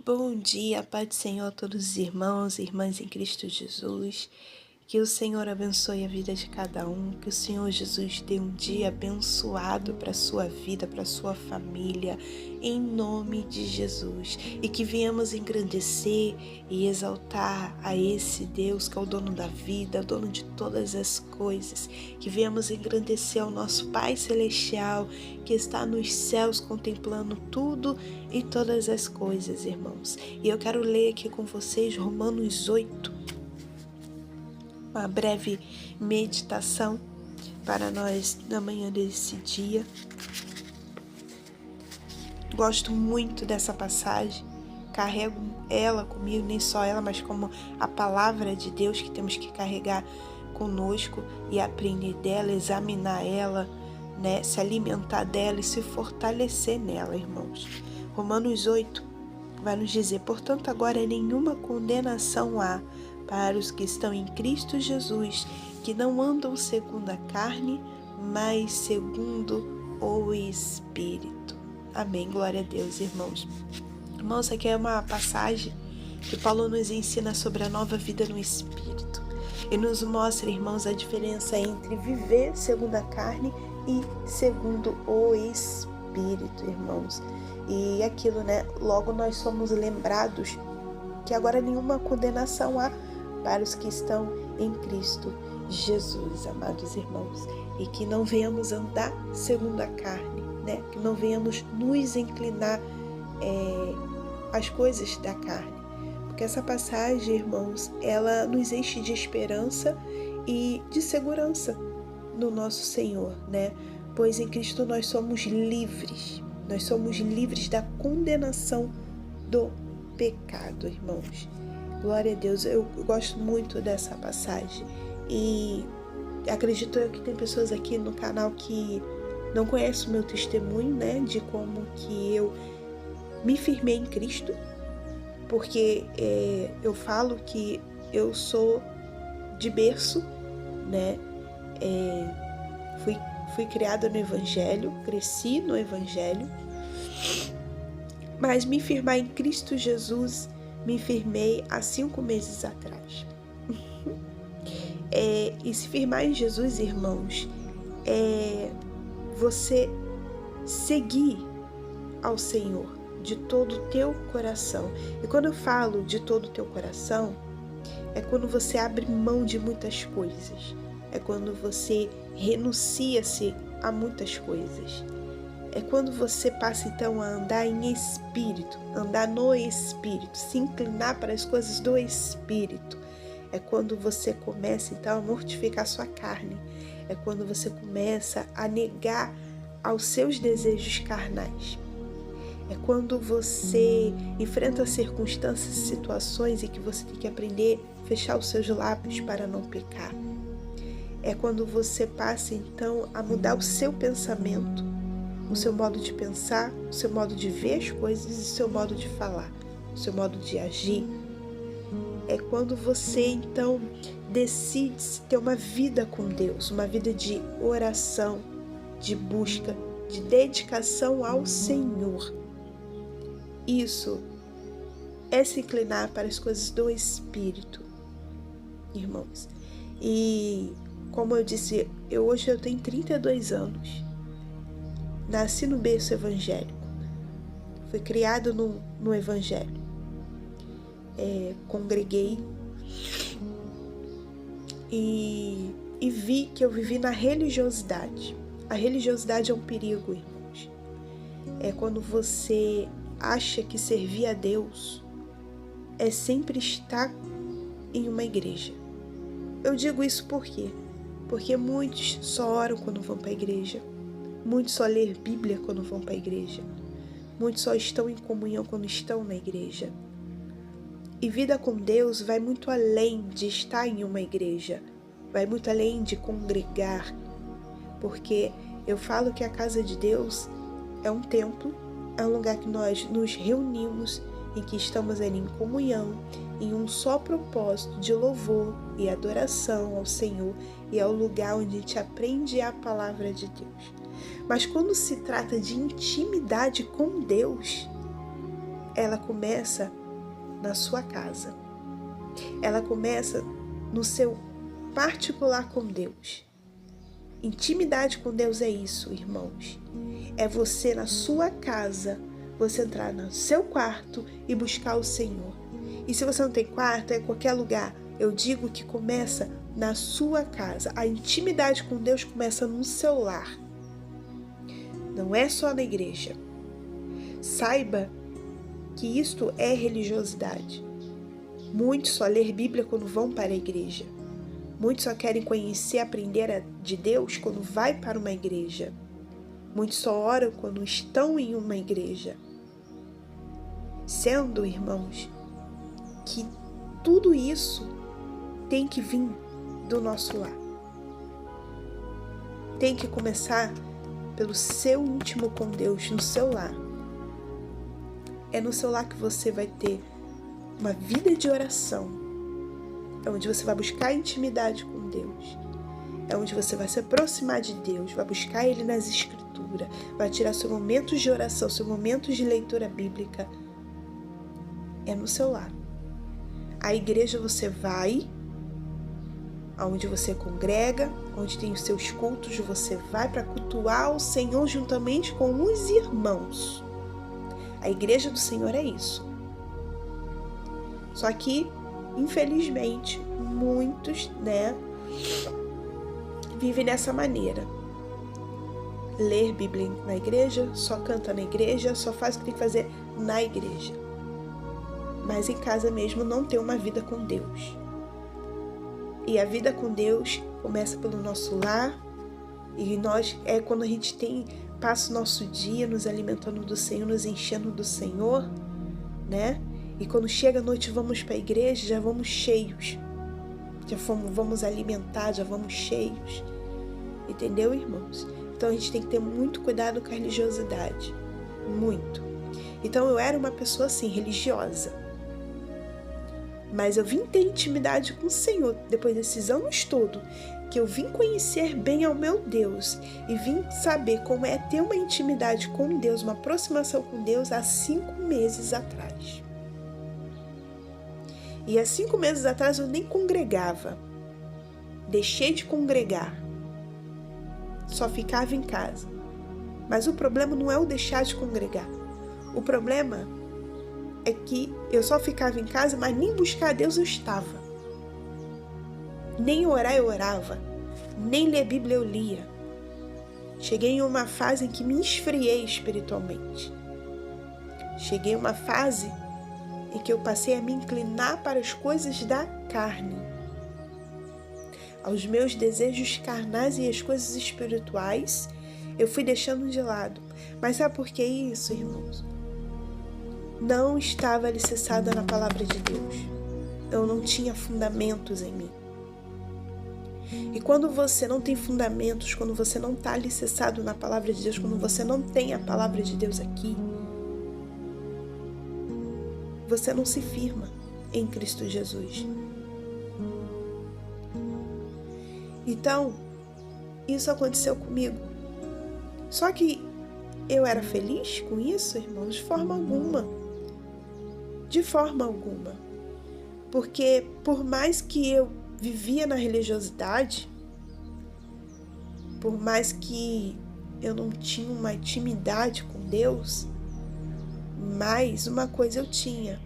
Bom dia, Pai do Senhor a todos os irmãos e irmãs em Cristo Jesus. Que o Senhor abençoe a vida de cada um, que o Senhor Jesus dê um dia abençoado para a sua vida, para a sua família, em nome de Jesus. E que venhamos engrandecer e exaltar a esse Deus que é o dono da vida, dono de todas as coisas. Que venhamos engrandecer ao nosso Pai Celestial, que está nos céus contemplando tudo e todas as coisas, irmãos. E eu quero ler aqui com vocês Romanos 8, uma breve meditação para nós na manhã desse dia. Gosto muito dessa passagem, carrego ela comigo, nem só ela, mas como a palavra de Deus que temos que carregar conosco e aprender dela, examinar ela, né? Se alimentar dela e se fortalecer nela, irmãos. Romanos 8 vai nos dizer: portanto, agora nenhuma condenação há para os que estão em Cristo Jesus, que não andam segundo a carne, mas segundo o Espírito. Amém. Glória a Deus, irmãos. Irmãos, aqui é uma passagem que Paulo nos ensina sobre a nova vida no Espírito. E nos mostra, irmãos, a diferença entre viver segundo a carne e segundo o Espírito, irmãos. E aquilo, né? Logo nós somos lembrados que agora nenhuma condenação há para os que estão em Cristo Jesus, amados irmãos. E que não venhamos andar segundo a carne, né? Que não venhamos nos inclinar às coisas da carne. Porque essa passagem, irmãos, ela nos enche de esperança e de segurança no nosso Senhor, né? Pois em Cristo nós somos livres. Nós somos livres da condenação do pecado, irmãos. Glória a Deus. Eu gosto muito dessa passagem. E acredito eu que tem pessoas aqui no canal que não conhecem o meu testemunho, né? De como que eu me firmei em Cristo. Porque eu falo que eu sou de berço, né? Fui criada no Evangelho, cresci no Evangelho, mas me firmar em Cristo Jesus, me firmei há 5 meses atrás. E se firmar em Jesus, irmãos, é você seguir ao Senhor de todo o teu coração. E quando eu falo de todo o teu coração, é quando você abre mão de muitas coisas. É quando você renuncia-se a muitas coisas. É quando você passa então a andar em espírito, andar no espírito, se inclinar para as coisas do espírito. É quando você começa então a mortificar sua carne. É quando você começa a negar aos seus desejos carnais. É quando você enfrenta circunstâncias e situações e que você tem que aprender a fechar os seus lábios para não pecar. É quando você passa então a mudar o seu pensamento, o seu modo de pensar, o seu modo de ver as coisas e o seu modo de falar, o seu modo de agir. É quando você então decide ter uma vida com Deus, uma vida de oração, de busca, de dedicação ao Senhor. Isso é se inclinar para as coisas do Espírito, irmãos. E como eu disse, hoje eu tenho 32 anos. Nasci no berço evangélico. Fui criado no Evangelho. Congreguei e vi que eu vivi na religiosidade. A religiosidade é um perigo, irmãos. É quando você acha que servir a Deus é sempre estar em uma igreja. Eu digo isso por quê? Porque muitos só oram quando vão para a igreja. Muitos só lêem Bíblia quando vão para a igreja. Muitos só estão em comunhão quando estão na igreja. E vida com Deus vai muito além de estar em uma igreja. Vai muito além de congregar. Porque eu falo que a casa de Deus é um templo, é um lugar que nós nos reunimos, em que estamos ali em comunhão, em um só propósito de louvor e adoração ao Senhor, e é o lugar onde a gente aprende a palavra de Deus. Mas quando se trata de intimidade com Deus, ela começa na sua casa. Ela começa no seu particular com Deus. Intimidade com Deus é isso, irmãos. É você na sua casa, você entrar no seu quarto e buscar o Senhor. E se você não tem quarto, é em qualquer lugar. Eu digo que começa na sua casa. A intimidade com Deus começa no seu lar. Não é só na igreja. Saiba que isto é religiosidade. Muitos só lêem Bíblia quando vão para a igreja. Muitos só querem conhecer, aprender de Deus quando vai para uma igreja. Muitos só oram quando estão em uma igreja. Sendo, irmãos, que tudo isso tem que vir do nosso lar. Tem que começar pelo seu íntimo com Deus, no seu lar. É no seu lar que você vai ter uma vida de oração. É onde você vai buscar intimidade com Deus. É onde você vai se aproximar de Deus, vai buscar Ele nas Escrituras, vai tirar seus momentos de oração, seus momentos de leitura bíblica. É no seu lar. A igreja você vai, aonde você congrega, onde tem os seus cultos, você vai para cultuar o Senhor juntamente com os irmãos. A igreja do Senhor é isso. Só que, infelizmente, muitos, vivem dessa maneira. Ler Bíblia na igreja, só canta na igreja, só faz o que tem que fazer na igreja. Mas em casa mesmo não tem uma vida com Deus. E a vida com Deus começa pelo nosso lar, e nós quando a gente passa o nosso dia nos alimentando do Senhor, nos enchendo do Senhor, E quando chega a noite vamos para a igreja, já vamos cheios. Vamos alimentar, já vamos cheios. Entendeu, irmãos? Então a gente tem que ter muito cuidado com a religiosidade. Muito. Então eu era uma pessoa assim, religiosa. Mas eu vim ter intimidade com o Senhor depois desses anos todos, que eu vim conhecer bem ao meu Deus e vim saber como é ter uma intimidade com Deus, uma aproximação com Deus há 5 meses atrás. E há 5 meses atrás eu nem congregava. Deixei de congregar. Só ficava em casa. Mas o problema não é o deixar de congregar. O problema é que eu só ficava em casa, mas nem buscar a Deus eu estava. Nem orar eu orava. Nem ler Bíblia eu lia. Cheguei em uma fase em que me esfriei espiritualmente. Cheguei em uma fase em que eu passei a me inclinar para as coisas da carne, aos meus desejos carnais, e as coisas espirituais eu fui deixando de lado. Mas sabe por que isso, irmãos? Não estava alicerçada na palavra de Deus. Eu não tinha fundamentos em mim. E quando você não tem fundamentos, quando você não está alicerçado na palavra de Deus, quando você não tem a palavra de Deus aqui, você não se firma em Cristo Jesus. Então, isso aconteceu comigo. Só que eu era feliz com isso, irmãos? De forma alguma. De forma alguma. Porque por mais que eu vivia na religiosidade, por mais que eu não tinha uma intimidade com Deus, mas uma coisa eu tinha.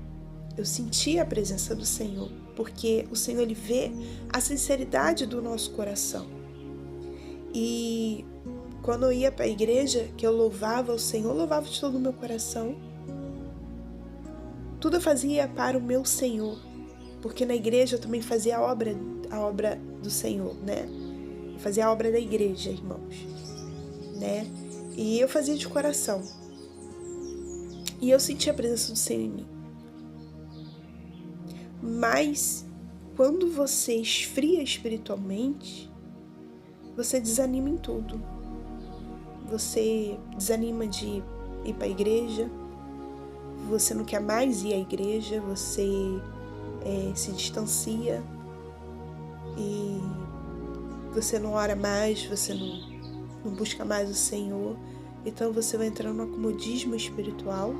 Eu sentia a presença do Senhor, porque o Senhor, Ele vê a sinceridade do nosso coração. E quando eu ia para a igreja, que eu louvava o Senhor, eu louvava de todo o meu coração. Tudo eu fazia para o meu Senhor, porque na igreja eu também fazia a obra do Senhor, Eu fazia a obra da igreja, irmãos, E eu fazia de coração. E eu sentia a presença do Senhor em mim. Mas, quando você esfria espiritualmente, você desanima em tudo. Você desanima de ir para a igreja, você não quer mais ir à igreja, você se distancia e você não ora mais, você não busca mais o Senhor. Então você vai entrar no acomodismo espiritual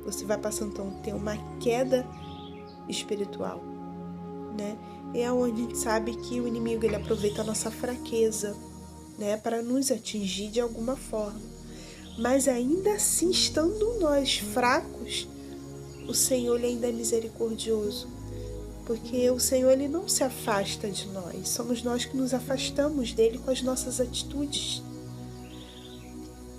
você vai passando então a ter uma queda espiritual, né? É onde a gente sabe que o inimigo ele aproveita a nossa fraqueza, né, para nos atingir de alguma forma. Mas ainda assim, estando nós fracos, o Senhor ele ainda é misericordioso, porque o Senhor ele não se afasta de nós, somos nós que nos afastamos dele com as nossas atitudes.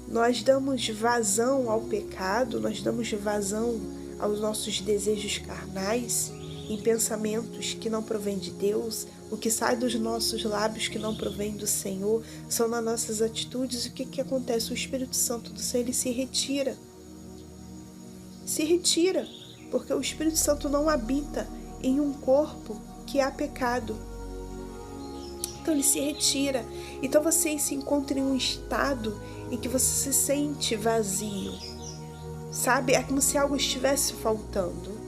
Nós damos vazão ao pecado, nós damos vazão aos nossos desejos carnais, em pensamentos que não provêm de Deus. O que sai dos nossos lábios que não provém do Senhor são nas nossas atitudes. O que acontece? O Espírito Santo do Senhor ele se retira. Se retira, porque o Espírito Santo não habita em um corpo que há pecado. Então ele se retira. Então você se encontra em um estado em que você se sente vazio. Sabe? É como se algo estivesse faltando.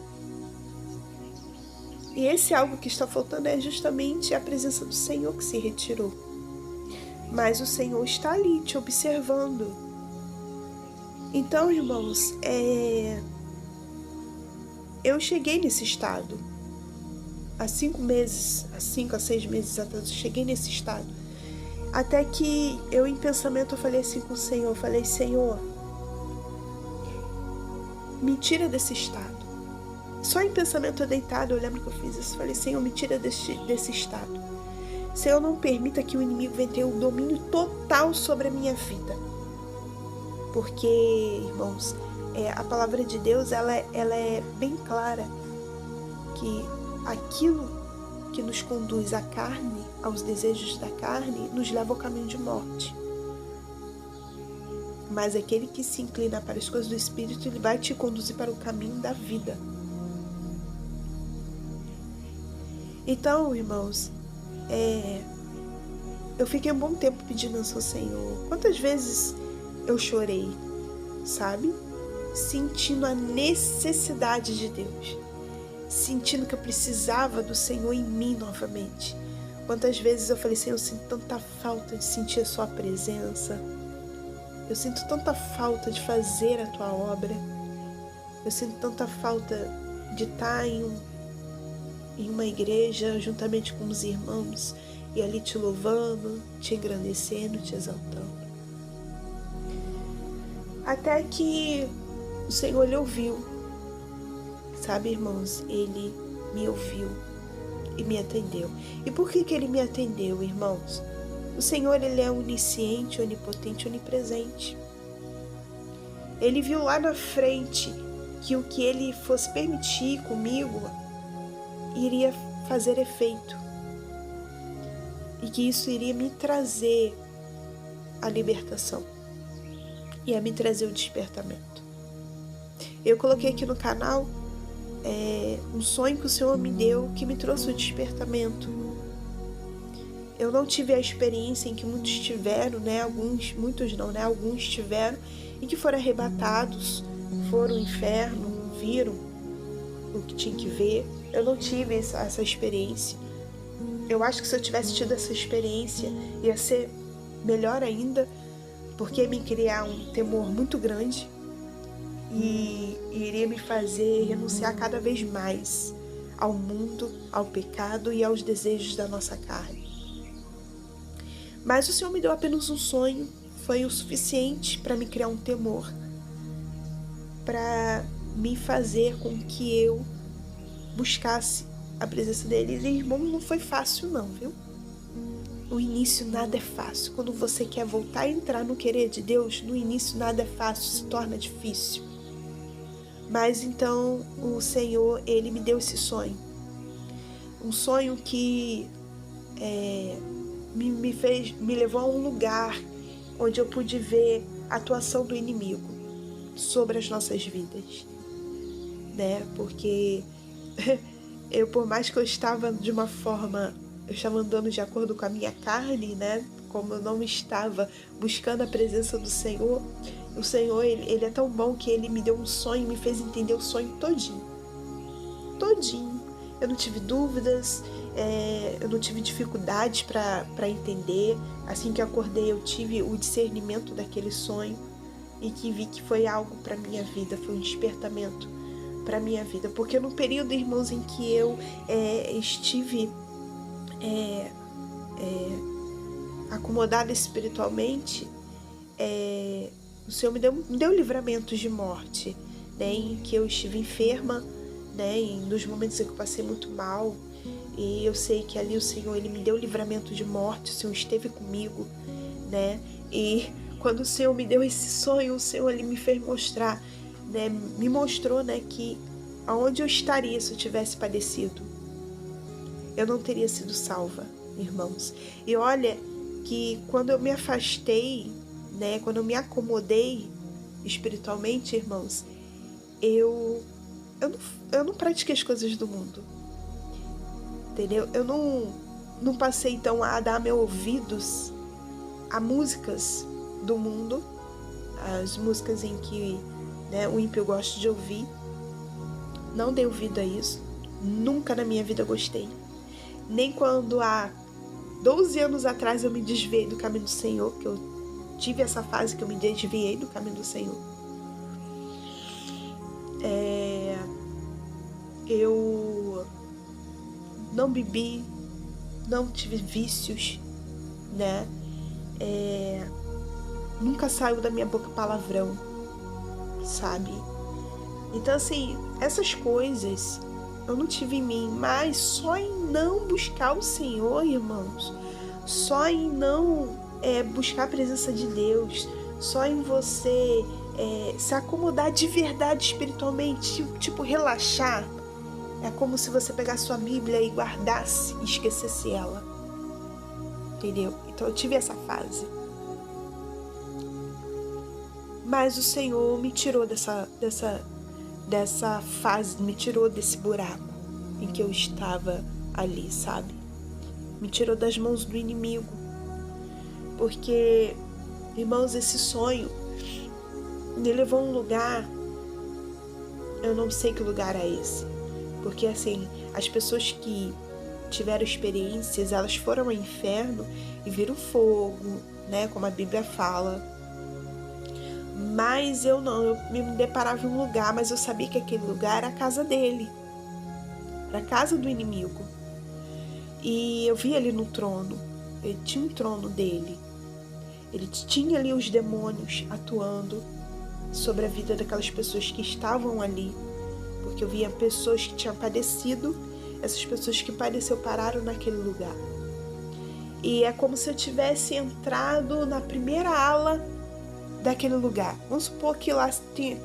E esse algo que está faltando é justamente a presença do Senhor que se retirou. Mas o Senhor está ali te observando. Então, irmãos, eu cheguei nesse estado. Há 5 a 6 meses atrás, eu cheguei nesse estado. Até que eu, em pensamento, eu falei assim com o Senhor. Eu falei, Senhor, me tira desse estado. Só em pensamento eu deitado, eu lembro que eu fiz isso. Falei, Senhor, me tira desse estado. Senhor, não permita que o inimigo venha ter o domínio total sobre a minha vida. Porque, irmãos, a palavra de Deus, ela é bem clara. Que aquilo que nos conduz à carne, aos desejos da carne, nos leva ao caminho de morte. Mas aquele que se inclina para as coisas do Espírito, ele vai te conduzir para o caminho da vida. Então, irmãos, eu fiquei um bom tempo pedindo ao Senhor. Quantas vezes eu chorei, sabe? Sentindo a necessidade de Deus. Sentindo que eu precisava do Senhor em mim novamente. Quantas vezes eu falei, Senhor, eu sinto tanta falta de sentir a sua presença. Eu sinto tanta falta de fazer a tua obra. Eu sinto tanta falta de estar em uma igreja juntamente com os irmãos e ali te louvando, te engrandecendo, te exaltando. Até que o Senhor ele ouviu, sabe, irmãos, ele me ouviu e me atendeu. E por que ele me atendeu, irmãos? O Senhor ele é onisciente, onipotente, onipresente. Ele viu lá na frente que o que ele fosse permitir comigo iria fazer efeito e que isso iria me trazer a libertação, ia me trazer o despertamento. Eu coloquei aqui no canal um sonho que o Senhor me deu que me trouxe o despertamento. Eu não tive a experiência em que muitos tiveram, né? Alguns tiveram e que foram arrebatados, foram ao inferno, viram o que tinha que ver. Eu não tive essa experiência. Eu acho que se eu tivesse tido essa experiência, ia ser melhor ainda, porque ia me criar um temor muito grande e iria me fazer renunciar cada vez mais ao mundo, ao pecado e aos desejos da nossa carne. Mas o Senhor me deu apenas um sonho, foi o suficiente para me criar um temor, para me fazer com que eu buscasse a presença dele. E, irmão, não foi fácil não, viu? No início nada é fácil. Quando você quer voltar a entrar no querer de Deus, no início nada é fácil, se torna difícil. Mas então o Senhor, ele me deu esse sonho. Um sonho que me levou a um lugar onde eu pude ver a atuação do inimigo sobre as nossas vidas, né? Porque por mais que eu estava de uma forma, eu estava andando de acordo com a minha carne, né? Como eu não estava buscando a presença do Senhor, o Senhor, ele é tão bom que ele me deu um sonho e me fez entender o sonho todinho. Eu não tive dúvidas, eu não tive dificuldades para entender. Assim que eu acordei, eu tive o discernimento daquele sonho. e que vi que foi algo para minha vida, foi um despertamento para minha vida, porque no período, irmãos, em que eu estive acomodada espiritualmente, o Senhor me deu livramentos de morte, né, em que eu estive enferma, né, nos momentos em que eu passei muito mal, e eu sei que ali o Senhor, Ele me deu livramento de morte, o Senhor esteve comigo, né, e quando o Senhor me deu esse sonho, o Senhor, Ele me fez mostrar, né, me mostrou, né, que aonde eu estaria se eu tivesse padecido, eu não teria sido salva, irmãos. E olha que quando eu me afastei, né, quando eu me acomodei espiritualmente, irmãos, eu não pratiquei as coisas do mundo, entendeu? Eu não passei então a dar meus ouvidos a músicas do mundo, as músicas em que, né, o ímpio gosta de ouvir. Não dei ouvido a isso, nunca na minha vida gostei, nem quando há 12 anos atrás eu me desviei do caminho do Senhor, que eu tive essa fase que eu me desviei do caminho do Senhor. Eu não bebi, não tive vícios, né? Nunca saiu da minha boca palavrão, sabe? Então, assim, essas coisas eu não tive em mim, mas só em não buscar o Senhor, irmãos, só em não buscar a presença de Deus, só em você se acomodar de verdade espiritualmente, tipo relaxar, é como se você pegasse sua Bíblia e guardasse e esquecesse ela, entendeu? Então eu tive essa fase. Mas o Senhor me tirou dessa fase, me tirou desse buraco em que eu estava ali, sabe? Me tirou das mãos do inimigo. Porque, irmãos, esse sonho me levou a um lugar, eu não sei que lugar é esse. Porque, assim, as pessoas que tiveram experiências, elas foram ao inferno e viram fogo, né? Como a Bíblia fala. Mas eu não, eu me deparava em um lugar, mas eu sabia que aquele lugar era a casa dele. Era a casa do inimigo. E eu via ele no trono. Ele tinha um trono dele. Ele tinha ali os demônios atuando sobre a vida daquelas pessoas que estavam ali. Porque eu via pessoas que tinham padecido. Essas pessoas que padeceram pararam naquele lugar. E é como se eu tivesse entrado na primeira ala daquele lugar. Vamos supor que lá de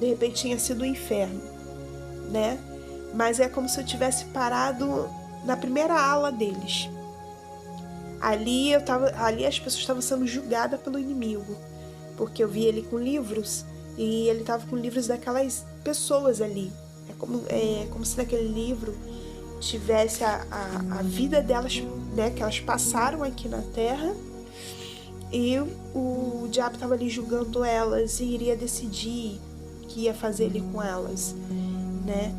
repente tinha sido o inferno, né? Mas é como se eu tivesse parado na primeira ala deles. Ali as pessoas estavam sendo julgadas pelo inimigo, porque eu vi ele com livros e ele estava com livros daquelas pessoas ali. É como se naquele livro tivesse a vida delas, né, que elas passaram aqui na Terra. E o diabo estava ali julgando elas e iria decidir o que ia fazer ali com elas, né?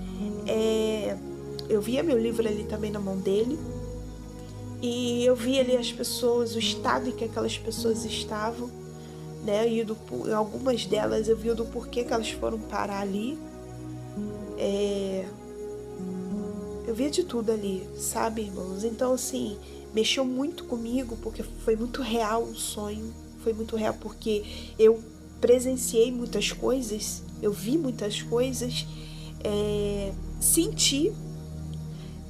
Eu via meu livro ali também na mão dele. E eu via ali as pessoas, o estado em que aquelas pessoas estavam, né? E algumas delas eu vi do porquê que elas foram parar ali. Eu via de tudo ali, sabe, irmãos? Então, assim, mexeu muito comigo, porque foi muito real o sonho. Foi muito real porque eu presenciei muitas coisas, eu vi muitas coisas, senti.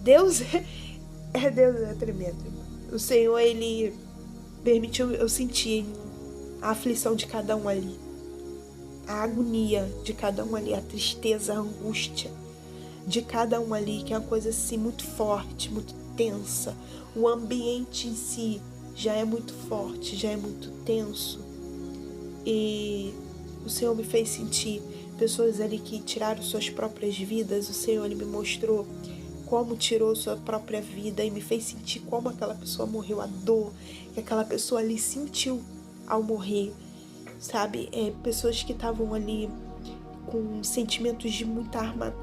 Deus é tremendo. O Senhor, Ele permitiu eu sentir a aflição de cada um ali, a agonia de cada um ali, a tristeza, a angústia de cada um ali, que é uma coisa assim muito forte, muito tensa. O ambiente em si já é muito forte, já é muito tenso. E o Senhor me fez sentir pessoas ali que tiraram suas próprias vidas. O Senhor, Ele me mostrou como tirou sua própria vida e me fez sentir como aquela pessoa morreu, a dor que aquela pessoa ali sentiu ao morrer, sabe? Pessoas que estavam ali com sentimentos de muita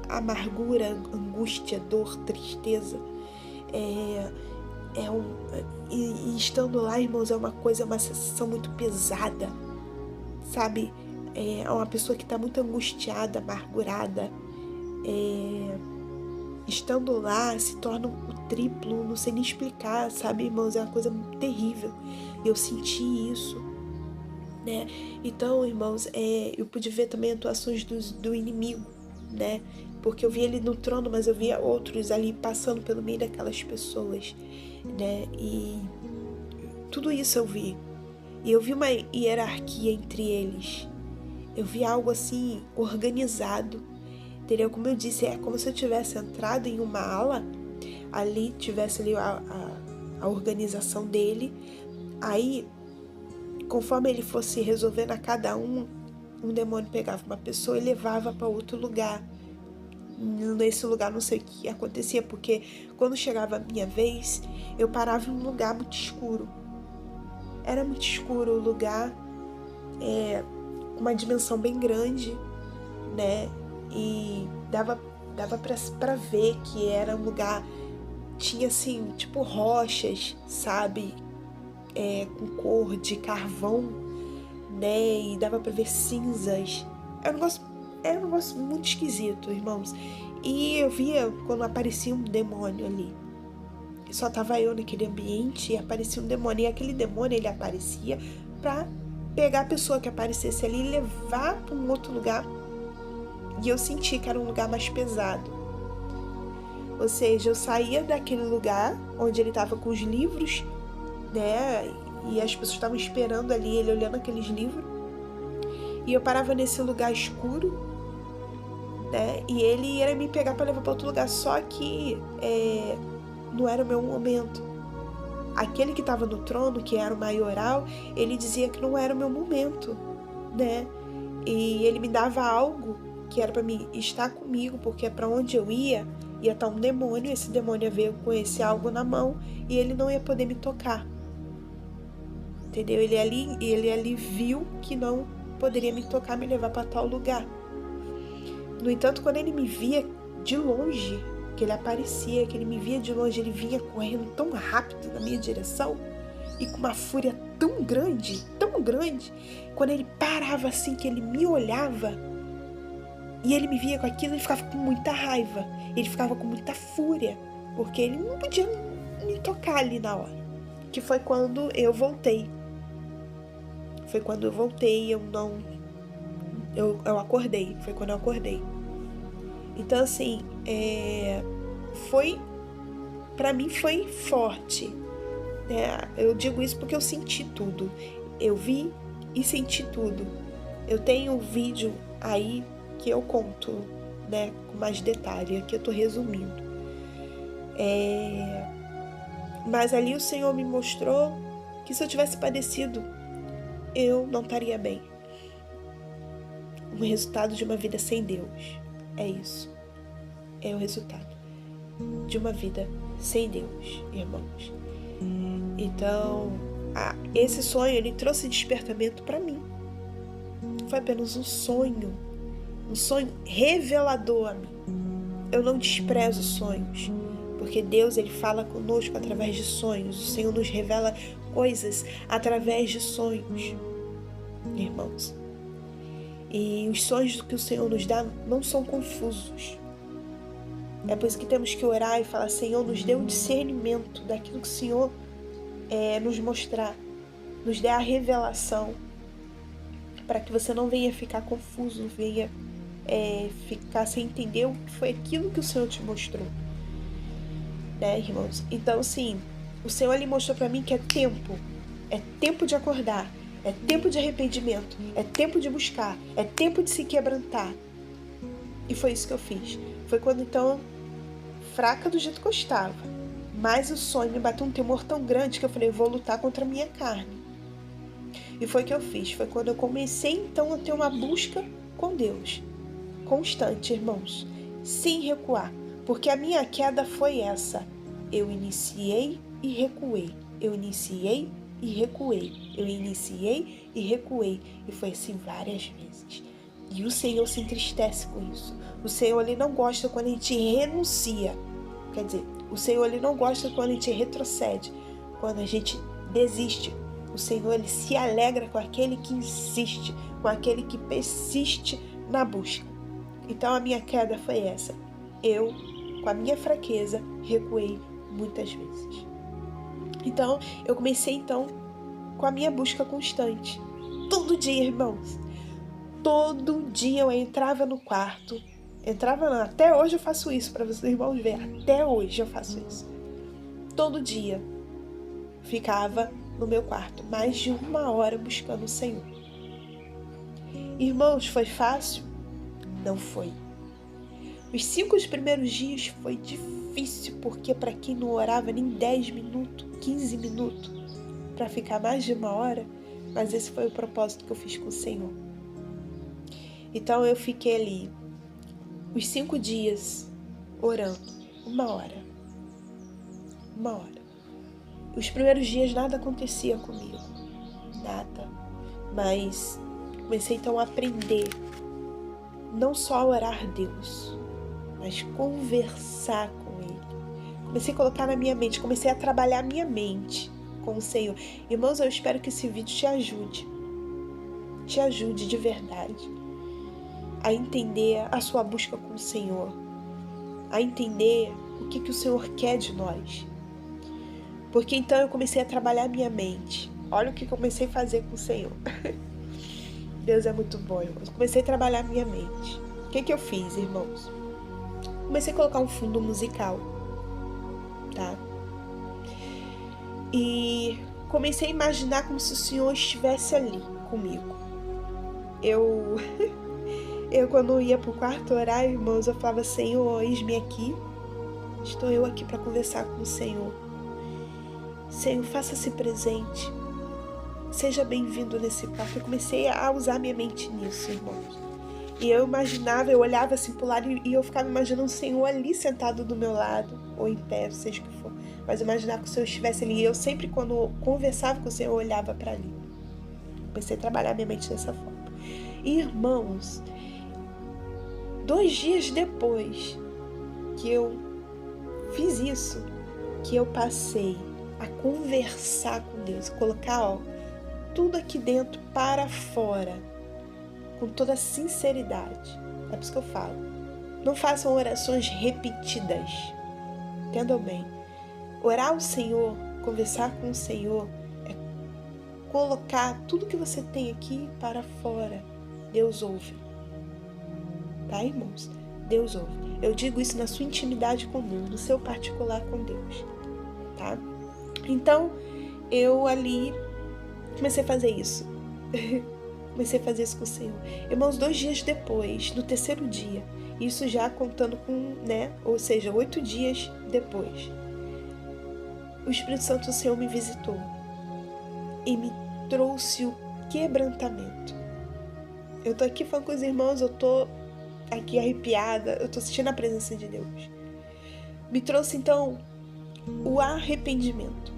amargura, angústia, dor, tristeza. E estando lá, irmãos, é uma sensação muito pesada, sabe? uma pessoa que está muito angustiada, amargurada, estando lá, se torna o triplo, não sei nem explicar, sabe, irmãos? É uma coisa muito terrível. Eu senti isso, né? Então, irmãos, eu pude ver também atuações do inimigo, né? Porque eu via ele no trono, mas eu via outros ali passando pelo meio daquelas pessoas, né? E tudo isso eu vi. E eu vi uma hierarquia entre eles. Eu vi algo assim, organizado. Entendeu? Como eu disse, é como se eu tivesse entrado em uma ala, ali tivesse ali a organização dele. Aí, conforme ele fosse resolvendo a cada um demônio pegava uma pessoa e levava para outro lugar. Nesse lugar não sei o que acontecia, porque quando chegava a minha vez, eu parava em um lugar muito escuro. Era muito escuro o lugar, uma dimensão bem grande, né? E dava pra ver que era um lugar, tinha assim, tipo rochas, sabe? Com cor de carvão, né? E dava pra ver cinzas. Era um negócio muito esquisito, irmãos. E eu via quando aparecia um demônio ali. Só tava eu naquele ambiente e aparecia um demônio. E aquele demônio, ele aparecia pra pegar a pessoa que aparecesse ali e levar pra um outro lugar. E eu senti que era um lugar mais pesado. Ou seja, eu saía daquele lugar onde ele tava com os livros, né? E as pessoas estavam esperando ali, ele olhando aqueles livros. E eu parava nesse lugar escuro, né? E ele ia me pegar para levar para outro lugar. Só que não era o meu momento. Aquele que estava no trono, que era o maioral, ele dizia que não era o meu momento, né? E ele me dava algo que era para mim estar comigo, porque para onde eu ia estar um demônio. Esse demônio veio com esse algo na mão e ele não ia poder me tocar. Entendeu? Ele ali viu que não poderia me tocar, me levar para tal lugar. No entanto, quando ele me via de longe, que ele aparecia, que ele me via de longe, ele vinha correndo tão rápido na minha direção e com uma fúria tão grande, quando ele parava assim, que ele me olhava e ele me via com aquilo, ele ficava com muita raiva, ele ficava com muita fúria, porque ele não podia me tocar ali na hora. Que foi quando eu voltei. Eu acordei. Foi quando eu acordei. Então, assim, pra mim foi forte, né? Eu digo isso porque eu senti tudo. Eu vi e senti tudo. Eu tenho um vídeo aí que eu conto, né, com mais detalhe. Aqui eu tô resumindo. Mas ali o Senhor me mostrou que se eu tivesse padecido, eu não estaria bem. O resultado de uma vida sem Deus é isso. É o resultado de uma vida sem Deus, irmãos. Então, esse sonho, ele trouxe despertamento para mim. Foi apenas um sonho revelador a mim. Eu não desprezo sonhos, porque Deus, ele fala conosco através de sonhos. O Senhor nos revela coisas através de sonhos, irmãos. E os sonhos que o Senhor nos dá não são confusos. É por isso que temos que orar e falar: Senhor, nos dê um discernimento daquilo que o Senhor nos mostrar. Nos dê a revelação, para que você não venha ficar confuso, venha ficar sem entender o que foi aquilo que o Senhor te mostrou. Né, irmãos? Então, sim, o Senhor, ele mostrou para mim que é tempo de acordar, é tempo de arrependimento, é tempo de buscar, é tempo de se quebrantar. E foi isso que eu fiz. Foi quando, então, fraca do jeito que eu estava, mas o sonho me bateu um temor tão grande que eu falei: vou lutar contra a minha carne. E foi o que eu fiz. Foi quando eu comecei, então, a ter uma busca com Deus, constante, irmãos, sem recuar. Porque a minha queda foi essa: eu iniciei e recuei, eu iniciei e recuei, eu iniciei e recuei. E foi assim várias vezes. E o Senhor se entristece com isso. O Senhor, ele não gosta quando a gente renuncia. Quer dizer, o Senhor, ele não gosta quando a gente retrocede, quando a gente desiste O Senhor, Ele se alegra com aquele que insiste, com aquele que persiste na busca. Então a minha queda foi essa. Eu, com a minha fraqueza, recuei muitas vezes. Então eu comecei com a minha busca constante. Todo dia, irmãos. Todo dia eu entrava no quarto. Até hoje eu faço isso, para vocês irmãos verem. Até hoje eu faço isso. Todo dia ficava no meu quarto, mais de 1 hora buscando o Senhor. Irmãos, foi fácil? Não foi. Os 5 primeiros dias foi difícil, porque para quem não orava nem 10 minutos, 15 minutos, para ficar mais de 1 hora, mas esse foi o propósito que eu fiz com o Senhor. Então eu fiquei ali os 5 dias orando, 1 hora. 1 hora. Os primeiros dias nada acontecia comigo, nada. Mas comecei então a aprender, não só a orar a Deus, mas conversar com Ele. Comecei a colocar na minha mente, comecei a trabalhar a minha mente com o Senhor. Irmãos, eu espero que esse vídeo te ajude de verdade a entender a sua busca com o Senhor, a entender o que o Senhor quer de nós. Porque então eu comecei a trabalhar a minha mente. Olha o que eu comecei a fazer com o Senhor. Deus é muito bom, irmãos. Comecei a trabalhar a minha mente. O que eu fiz, irmãos? Comecei a colocar um fundo musical, tá? E comecei a imaginar como se o Senhor estivesse ali comigo. Eu quando ia pro quarto orar, irmãos, eu falava: Senhor, eis-me aqui. Estou eu aqui para conversar com o Senhor. Senhor, faça-se presente. Seja bem-vindo nesse quarto. Eu comecei a usar minha mente nisso, irmãos. E eu imaginava, eu olhava assim pro lado e eu ficava imaginando o Senhor ali sentado do meu lado, ou em pé, seja o que for. Mas imaginar que o Senhor estivesse ali. E eu sempre, quando conversava com o Senhor, eu olhava para ali. Comecei a trabalhar minha mente dessa forma. E, irmãos, 2 dias depois que eu fiz isso, que eu passei a conversar com Deus, colocar tudo aqui dentro para fora, com toda sinceridade. É por isso que eu falo, não façam orações repetidas, entendam bem. Orar ao Senhor, conversar com o Senhor, é colocar tudo que você tem aqui para fora. Deus ouve, tá, irmãos? Deus ouve. Eu digo isso na sua intimidade com Deus, no seu particular com Deus, tá? Então, eu ali comecei a fazer isso. Comecei a fazer isso com o Senhor. Irmãos, 2 dias depois, no 3º dia, isso já contando com, ou seja, 8 dias depois, o Espírito Santo do Senhor me visitou e me trouxe o quebrantamento. Eu tô aqui falando com os irmãos, eu tô aqui arrepiada, eu tô sentindo a presença de Deus. Me trouxe então o arrependimento.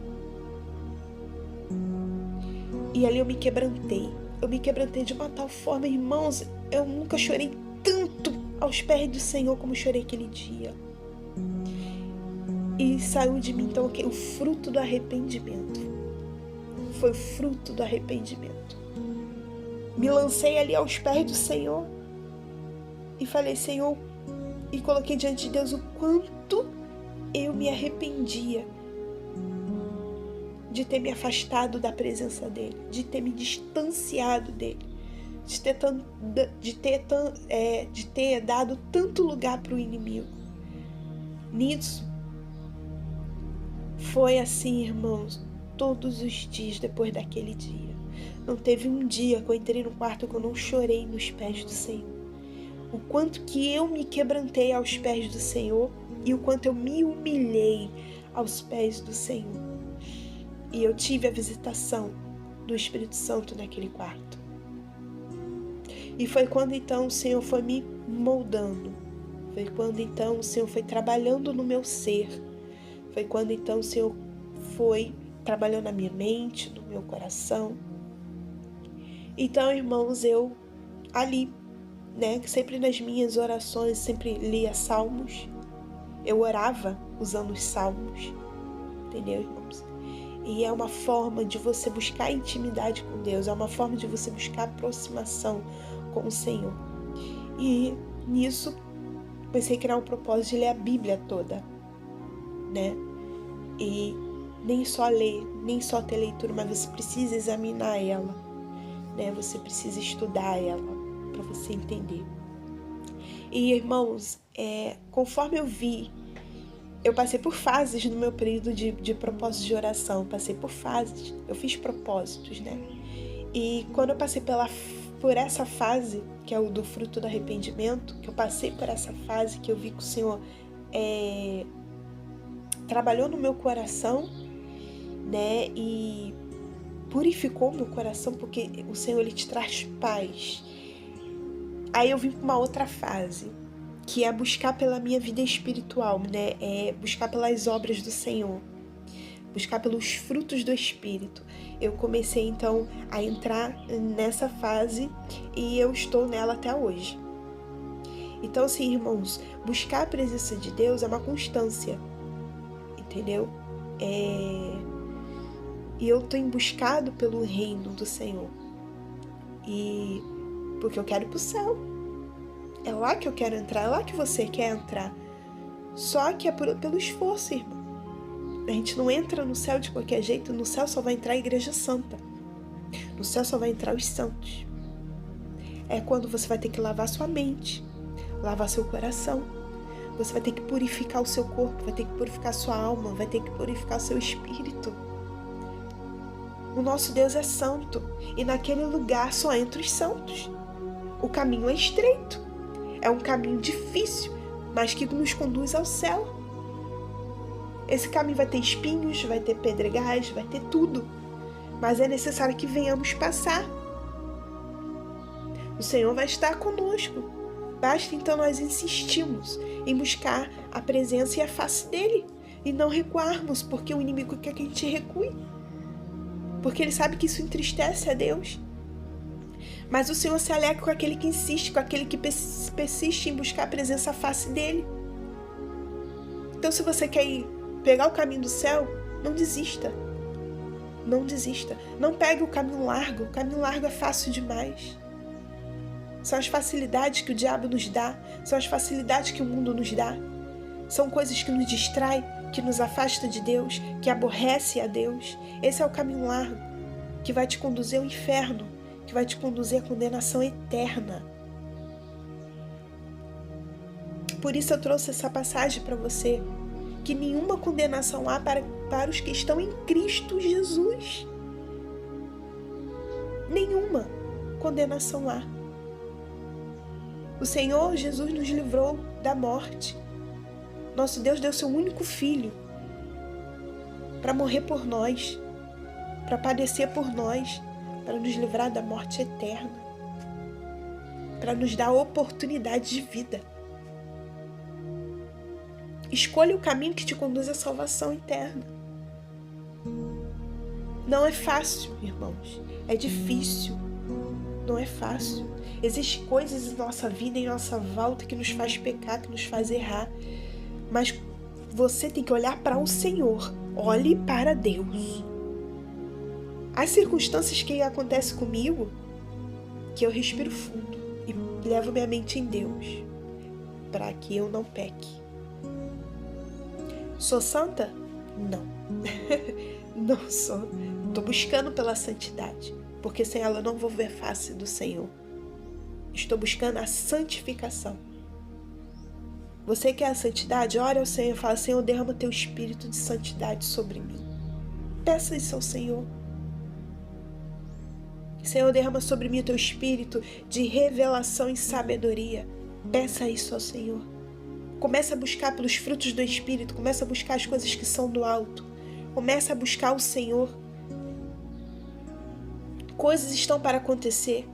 E ali eu me quebrantei. Eu me quebrantei de uma tal forma, irmãos, eu nunca chorei tanto aos pés do Senhor como chorei aquele dia. E saiu de mim então o fruto do arrependimento. Foi o fruto do arrependimento. Me lancei ali aos pés do Senhor e falei: Senhor, e coloquei diante de Deus o quanto eu me arrependia de ter me afastado da presença dele, de ter me distanciado dele, de ter dado tanto lugar para o inimigo. Nisso, foi assim, irmãos, todos os dias depois daquele dia. Não teve um dia que eu entrei no quarto que eu não chorei nos pés do Senhor. O quanto que eu me quebrantei aos pés do Senhor e o quanto eu me humilhei aos pés do Senhor. E eu tive a visitação do Espírito Santo naquele quarto. E foi quando então o Senhor foi me moldando. Foi quando então o Senhor foi trabalhando no meu ser. Foi quando então o Senhor foi trabalhando na minha mente, no meu coração. Então, irmãos, eu ali, sempre nas minhas orações, sempre lia salmos. Eu orava usando os salmos. Entendeu, irmãos? E é uma forma de você buscar intimidade com Deus, é uma forma de você buscar aproximação com o Senhor. E nisso, comecei a criar um propósito de ler a Bíblia toda, né? E nem só ler, nem só ter leitura, mas você precisa examinar ela, né? Você precisa estudar ela para você entender. E, irmãos, conforme eu passei por fases no meu período de propósito de oração, passei por fases, eu fiz propósitos, né? E quando eu passei por essa fase, que é o do fruto do arrependimento, que eu passei por essa fase, que eu vi que o Senhor trabalhou no meu coração, né? E purificou meu coração, porque o Senhor, Ele te traz paz. Aí eu vim para uma outra fase, que é buscar pela minha vida espiritual, né? É buscar pelas obras do Senhor, buscar pelos frutos do Espírito. Eu comecei então a entrar nessa fase e eu estou nela até hoje. Então, assim, irmãos, buscar a presença de Deus é uma constância, entendeu? E eu tenho buscado pelo reino do Senhor, e porque eu quero ir para o céu. É lá que eu quero entrar, é lá que você quer entrar. Só que é pelo esforço, irmão. A gente não entra no céu de qualquer jeito. No céu só vai entrar a Igreja Santa. No céu só vai entrar os santos. É quando você vai ter que lavar sua mente, lavar seu coração. Você vai ter que purificar o seu corpo, vai ter que purificar sua alma, vai ter que purificar o seu espírito. O nosso Deus é santo. E naquele lugar só entra os santos. O caminho é estreito. É um caminho difícil, mas que nos conduz ao céu. Esse caminho vai ter espinhos, vai ter pedregais, vai ter tudo. Mas é necessário que venhamos passar. O Senhor vai estar conosco. Basta então nós insistirmos em buscar a presença e a face dEle. E não recuarmos, porque o inimigo quer que a gente recue. Porque ele sabe que isso entristece a Deus. Mas o Senhor se alegra com aquele que insiste, com aquele que persiste em buscar a presença, a face dEle. Então, se você quer pegar o caminho do céu, não desista. Não desista. Não pegue o caminho largo. O caminho largo é fácil demais. São as facilidades que o diabo nos dá. São as facilidades que o mundo nos dá. São coisas que nos distraem, que nos afastam de Deus, que aborrece a Deus. Esse é o caminho largo, que vai te conduzir ao inferno, que vai te conduzir à condenação eterna. Por isso eu trouxe essa passagem para você, que nenhuma condenação há para os que estão em Cristo Jesus. Nenhuma condenação há. O Senhor Jesus nos livrou da morte. Nosso Deus deu seu único filho para morrer por nós, para padecer por nós, para nos livrar da morte eterna, para nos dar oportunidade de vida. Escolha o caminho que te conduz à salvação eterna. Não é fácil, irmãos. É difícil. Não é fácil. Existem coisas em nossa vida, em nossa volta, que nos faz pecar, que nos faz errar. Mas você tem que olhar para o Senhor. Olhe para Deus. As circunstâncias que acontecem comigo, que eu respiro fundo e levo minha mente em Deus, para que eu não peque. Sou santa? Não. Não sou. Estou buscando pela santidade, porque sem ela eu não vou ver a face do Senhor. Estou buscando a santificação. Você quer a santidade? Ore ao Senhor e fala: Senhor, derrama teu espírito de santidade sobre mim. Peça isso ao Senhor. Senhor, derrama sobre mim o teu espírito de revelação e sabedoria. Peça isso ao Senhor. Começa a buscar pelos frutos do Espírito. Começa a buscar as coisas que são do alto. Começa a buscar o Senhor. Coisas estão para acontecer.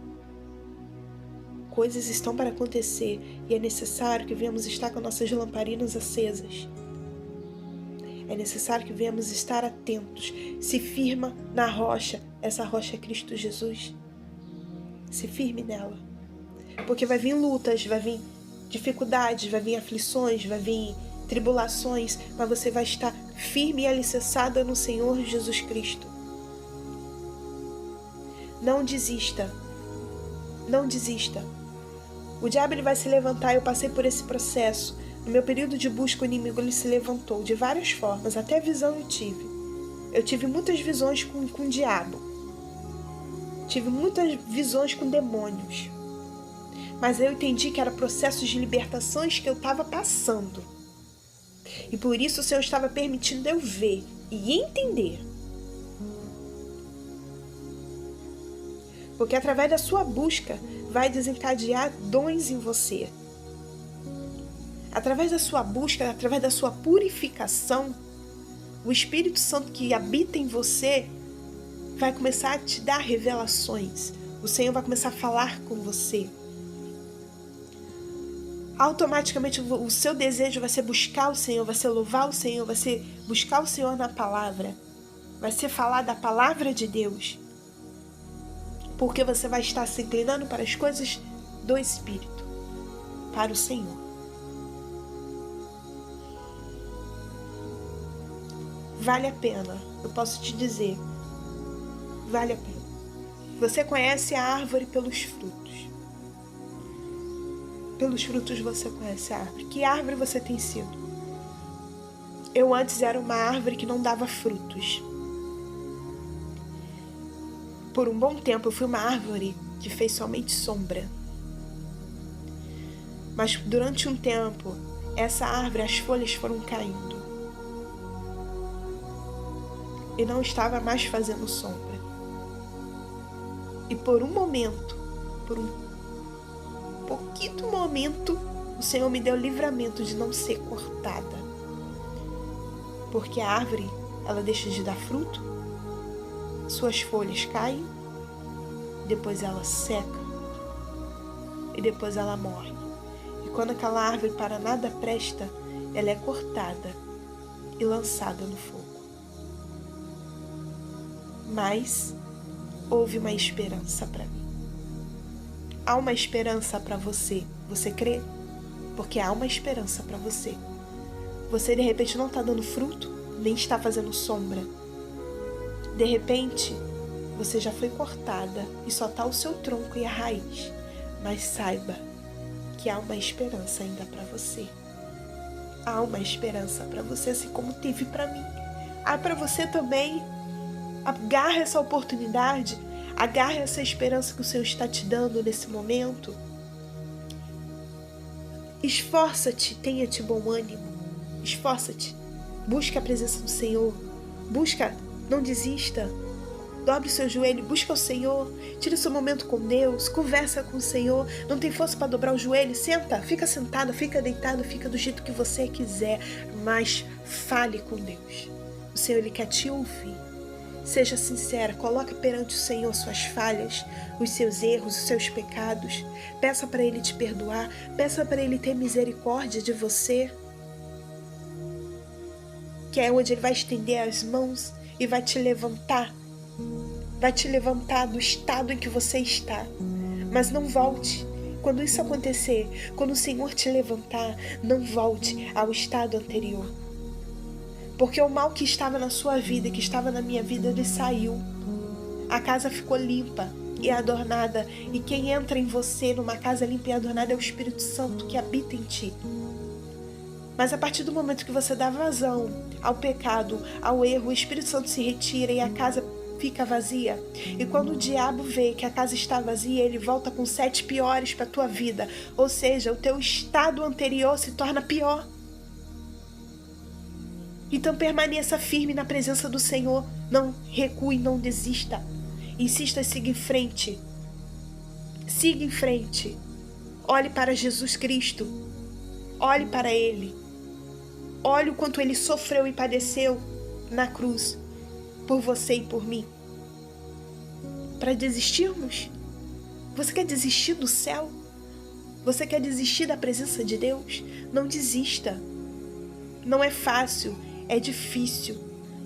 Coisas estão para acontecer. E é necessário que venhamos estar com nossas lamparinas acesas. É necessário que venhamos estar atentos. Se firma na rocha. Essa rocha é Cristo Jesus. Se firme nela. Porque vai vir lutas, vai vir dificuldades, vai vir aflições, vai vir tribulações, mas você vai estar firme e alicerçada no Senhor Jesus Cristo. Não desista. Não desista. O diabo ele vai se levantar. Eu passei por esse processo. No meu período de busca, o inimigo ele se levantou de várias formas. Até visão eu tive. Eu tive muitas visões com o diabo. Tive muitas visões com demônios. Mas eu entendi que eram processos de libertações que eu estava passando. E por isso o Senhor estava permitindo eu ver e entender. Porque através da sua busca vai desencadear dons em você. Através da sua busca, através da sua purificação, o Espírito Santo que habita em você vai começar a te dar revelações. O Senhor vai começar a falar com você. Automaticamente o seu desejo vai ser buscar o Senhor, vai ser louvar o Senhor, vai ser buscar o Senhor na palavra. Vai ser falar da palavra de Deus. Porque você vai estar se inclinando para as coisas do Espírito, para o Senhor. Vale a pena, eu posso te dizer, vale a pena. Você conhece a árvore pelos frutos. Pelos frutos você conhece a árvore. Que árvore você tem sido? Eu antes era uma árvore que não dava frutos. Por um bom tempo eu fui uma árvore que fez somente sombra. Mas durante um tempo, essa árvore, as folhas foram caindo. E não estava mais fazendo sombra. E por um momento, por um pouquinho momento, o Senhor me deu livramento de não ser cortada. Porque a árvore, ela deixa de dar fruto, suas folhas caem, depois ela seca e depois ela morre. E quando aquela árvore para nada presta, ela é cortada e lançada no fogo. Mas houve uma esperança para mim. Há uma esperança para você. Você crê? Porque há uma esperança para você. Você de repente não está dando fruto, nem está fazendo sombra. De repente, você já foi cortada e só está o seu tronco e a raiz. Mas saiba que há uma esperança ainda para você. Há uma esperança para você, assim como teve para mim. Há para você também. Agarra essa oportunidade, agarra essa esperança que o Senhor está te dando nesse momento. Esforça-te, tenha-te bom ânimo. Esforça-te. Busca a presença do Senhor. Busca, não desista. Dobre o seu joelho, busca o Senhor. Tira o seu momento com Deus. Conversa com o Senhor. Não tem força para dobrar o joelho? Senta, fica sentada, fica deitado, fica do jeito que você quiser. Mas fale com Deus. O Senhor, Ele quer te ouvir. Seja sincera, coloque perante o Senhor suas falhas, os seus erros, os seus pecados. Peça para Ele te perdoar, peça para Ele ter misericórdia de você. Que é onde Ele vai estender as mãos e vai te levantar. Vai te levantar do estado em que você está. Mas não volte. Quando isso acontecer, quando o Senhor te levantar, não volte ao estado anterior. Porque o mal que estava na sua vida, que estava na minha vida, ele saiu. A casa ficou limpa e adornada. E quem entra em você numa casa limpa e adornada é o Espírito Santo que habita em ti. Mas a partir do momento que você dá vazão ao pecado, ao erro, o Espírito Santo se retira e a casa fica vazia. E quando o diabo vê que a casa está vazia, ele volta com 7 piores para a tua vida. Ou seja, o teu estado anterior se torna pior. Então permaneça firme na presença do Senhor. Não recue, não desista. Insista e siga em frente. Siga em frente. Olhe para Jesus Cristo. Olhe para Ele. Olhe o quanto Ele sofreu e padeceu na cruz. Por você e por mim. Para desistirmos? Você quer desistir do céu? Você quer desistir da presença de Deus? Não desista. Não é fácil. É difícil,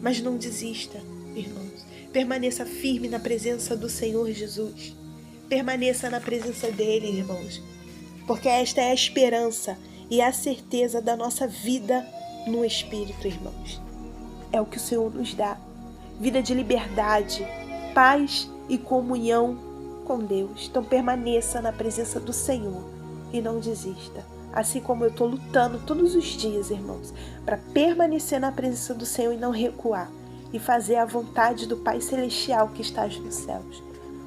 mas não desista, irmãos. Permaneça firme na presença do Senhor Jesus. Permaneça na presença dele, irmãos. Porque esta é a esperança. e a certeza da nossa vida no Espírito, irmãos. É o que o Senhor nos dá. Vida de liberdade, paz e comunhão com Deus. Então permaneça na presença do Senhor e não desista. Assim como eu estou lutando todos os dias, irmãos, para permanecer na presença do Senhor e não recuar. E fazer a vontade do Pai Celestial que está nos céus.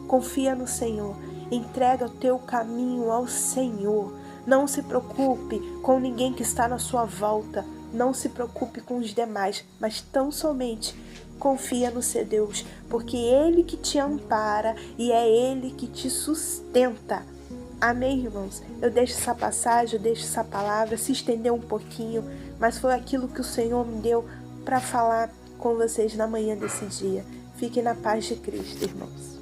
Confia no Senhor. Entrega o teu caminho ao Senhor. Não se preocupe com ninguém que está na sua volta. Não se preocupe com os demais, mas tão somente confia no seu Deus, porque é Ele que te ampara e é Ele que te sustenta. Amém, irmãos? Eu deixo essa passagem, eu deixo essa palavra, se estendeu um pouquinho, mas foi aquilo que o Senhor me deu para falar com vocês na manhã desse dia. Fiquem na paz de Cristo, irmãos.